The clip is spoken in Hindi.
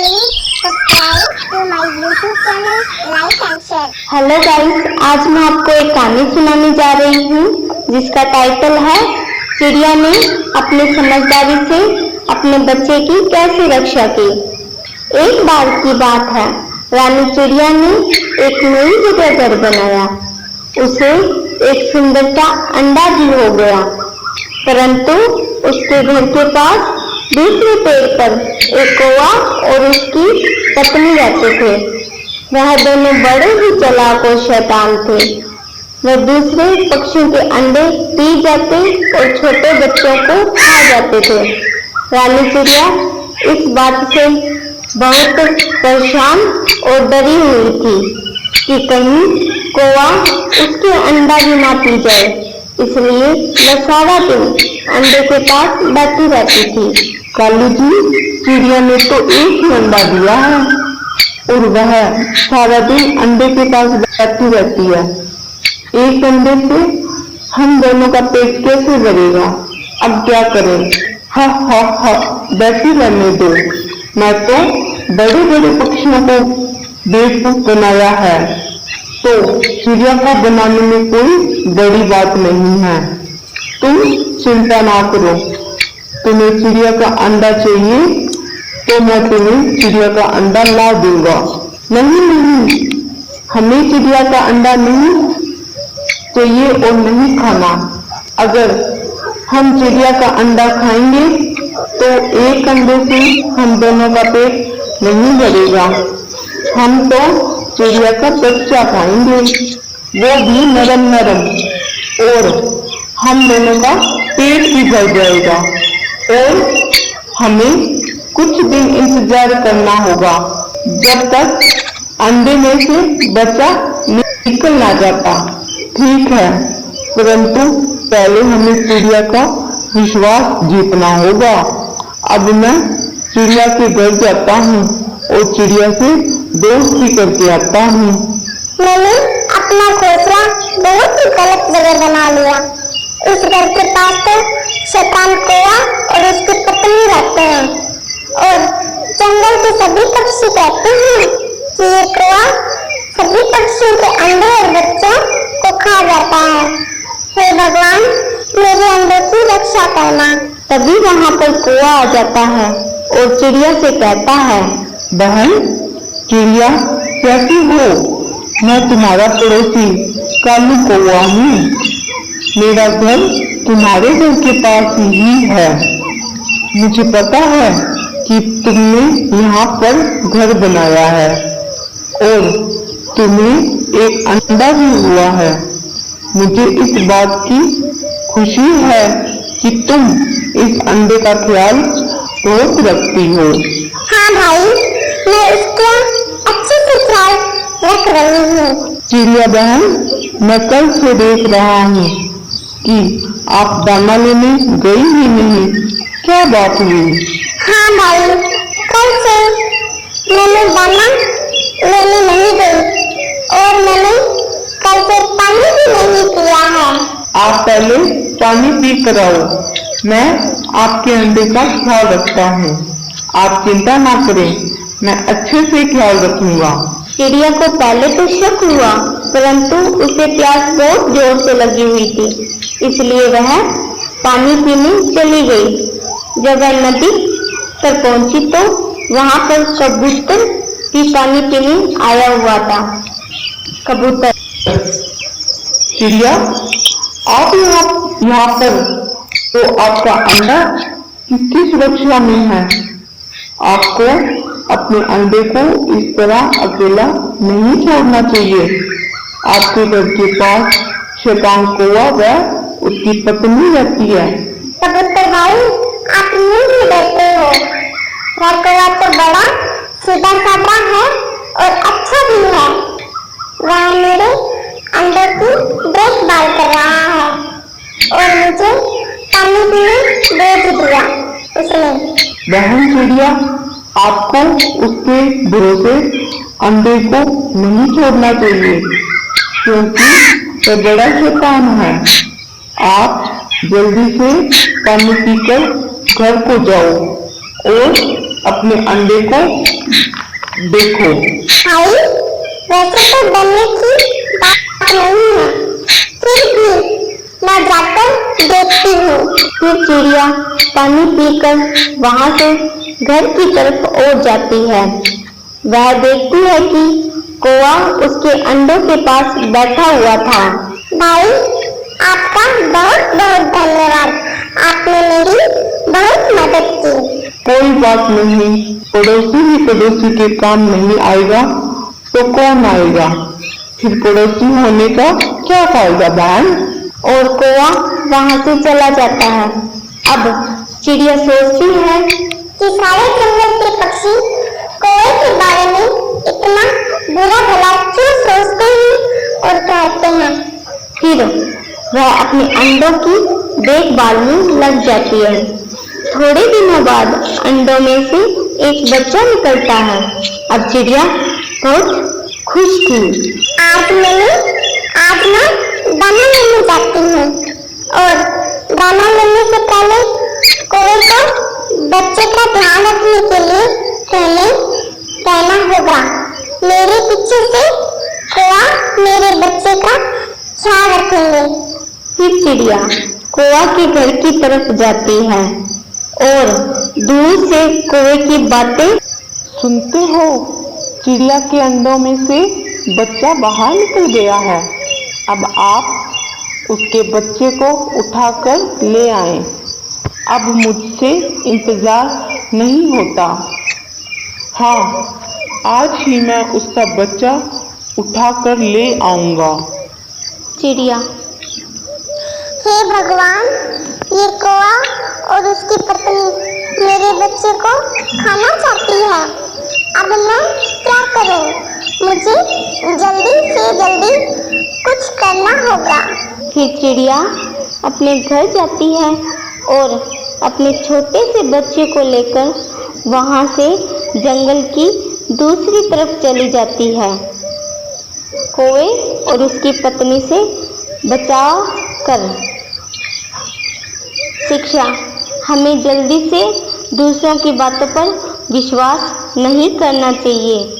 Please subscribe to my YouTube channel, like and share. Hello guys, आज मैं आपको एक कहानी सुनाने जा रही हूँ जिसका टाइटल है चिड़िया ने अपनी समझदारी से अपने बच्चे की कैसे रक्षा की। एक बार की बात है, रानी चिड़िया ने एक नई जगह घर बनाया। उसे एक सुंदर सा अंडा भी हो गया, परंतु उसके घर के पास दूसरे पेड़ पर एक कौवा और उसकी पत्नी रहते थे। वह दोनों बड़े ही चालाक और शैतान थे। वह दूसरे पक्षियों के अंडे पी जाते और छोटे बच्चों को खा जाते थे। रानी चिड़िया इस बात से बहुत परेशान और डरी हुई थी कि कहीं कौवा उसके अंडा भी ना पी जाए, इसलिए वह सारा दिन अंडे के पास बैठी रहती थी। कालू जी, चिड़िया ने तो एक ही अंडा दिया है और वह सारा दिन अंडे के पास बैठी रहती है। एक अंडे से हम दोनों का पेट कैसे भरेगा? अब क्या करें? हा, बैठी रहने दो। मैं तो बड़े बड़े पक्षियों को बेवकूफ बनाया है, तो चिड़िया को बनाने में कोई बड़ी बात नहीं है। तुम चिंता ना करो। तुम्हें चिड़िया का अंडा चाहिए तो मैं तुम्हें चिड़िया का अंडा ला दूंगा। नहीं, हमें चिड़िया का अंडा नहीं चाहिए और नहीं खाना। अगर हम चिड़िया का अंडा खाएंगे तो एक अंडे से हम दोनों का पेट नहीं भरेगा। हम तो चिड़िया का बच्चा खाएंगे, वो भी नरम नरम, और हम दोनों का पेट भी भर जाएगा। और हमें कुछ दिन इंतजार करना होगा जब तक अंडे में से बच्चा निकल ना जाता। ठीक है, परंतु पहले हमें चिड़िया का विश्वास जीतना होगा। अब मैं चिड़िया के घर जाता हूँ और चिड़िया से दोस्ती करके आता हूँ। मैंने अपना घोंसला बहुत ही गलत जगह बना लिया। इस घर के पास तो शैतान कौवा और उसकी पत्नी रहते हैं, और जंगल के सभी पक्षी कहते हैं कि ये कौवा सभी पक्षियों के अंडे और बच्चों को खा जाता है। हे भगवान, मेरे अंडे की रक्षा करना। तभी वहाँ पर कौवा आ जाता है और चिड़िया से कहता है, बहन चिड़िया, कैसी हो? मैं तुम्हारा पड़ोसी कालू कौवा हूँ। मेरा घर तुम्हारे घर के पास ही है। मुझे पता है कि तुमने यहाँ पर घर बनाया है और तुम्हें एक अंडा भी हुआ है। मुझे इस बात की खुशी है कि तुम इस अंडे का ख्याल बहुत रखती हो। हाँ भाई, मैं इसका अच्छे से ख्याल रख रही हूँ। चिड़िया बहन, मैं कल से देख रहा हूँ कि आप दाना लेने गई ही नहीं। क्या बात हुई? हाँ भाई, कल से मैंने दाना लेने नहीं गई और मैंने कल से पानी भी नहीं पिया है। आप पहले पानी पी कर आओ, मैं आपके अंडे का ख्याल रखता हूँ। आप चिंता ना करें, मैं अच्छे से ख्याल रखूंगा। चिड़िया को पहले तो शक हुआ, परंतु उसे प्यास बहुत जोर से लगी हुई थी, इसलिए वह पानी पीने चली गई। जब वह नदी पर पहुंची तो वहां पर कबूतर भी पानी पीने आया हुआ था। कबूतर, चिड़िया, आप यहाँ पर, तो आपका अंडा किसकी सुरक्षा में है? आपको अपने अंडे को इस तरह अकेला नहीं छोड़ना चाहिए। आपके घर के पास शैतान कौवा व उसकी पत्नी रहती है। कबूतर भाई, आप यूं ही डरते हो। वह कौवा तो बड़ा सीधा साधा है और अच्छा भी है। वह मेरे अंडे की देखभाल कर रहा है और मुझे पानी पीने भेज दिया उसने। बहन चिड़िया, आपको उसके भरोसे अंडे को नहीं छोड़ना चाहिए, क्योंकि वह बड़ा शैतान है। आप जल्दी से पानी पीकर घर को जाओ और अपने अंडे को देखो। भाई वैसे तो डरने की बात नहीं है, फिर भी मैं जाकर देखती हूँ। फिर चिड़िया पानी पीकर वहां से घर की तरफ ओर जाती है। वह देखती है कि कौवा उसके अंडों के पास बैठा हुआ था। भाई आपका बहुत बहुत धन्यवाद, आपने मेरी बहुत मदद की। कोई बात नहीं, पड़ोसी ही पड़ोसी के काम नहीं आएगा तो कौन आएगा? फिर पड़ोसी होने का क्या फायदा बहन? और कौवा वहां से चला जाता है। अब चिड़िया सोचती है कि सारे जंगल के पक्षी कौवे के बारे में इतना बुरा भला क्यों सोचते हैं और कहते हैं। फिर वह अपने अंडों की देखभाल में लग जाती है। थोड़े दिनों बाद अंडों में से एक बच्चा निकलता है। अब चिड़िया बहुत खुश थी। आज मैं दाना लेने जाती हूँ और दाना लेने से पहले कौवे को बच्चे का ध्यान रखने के लिए कहना होगा। मेरे पीछे से कौवा मेरे बच्चे का ख्याल रखेंगे। फिर चिड़िया कौवा के घर की तरफ जाती है और दूर से कौवे की बातें सुनते हो? चिड़िया के अंडों में से बच्चा बाहर निकल गया है। अब आप उसके बच्चे को उठाकर ले आए। अब मुझसे इंतजार नहीं होता। हाँ, आज ही मैं उसका बच्चा उठाकर ले आऊंगा। चिड़िया हे भगवान, ये कौवा और उसकी पत्नी मेरे बच्चे को खाना चाहती है। अब मैं क्या करूं? मुझे जल्दी से जल्दी कुछ करना होगा। फिर चिड़िया अपने घर जाती है और अपने छोटे से बच्चे को लेकर वहां से जंगल की दूसरी तरफ चली जाती है। कौवे और उसकी पत्नी से बचाव कर। शिक्षा: हमें जल्दी से दूसरों की बातों पर विश्वास नहीं करना चाहिए।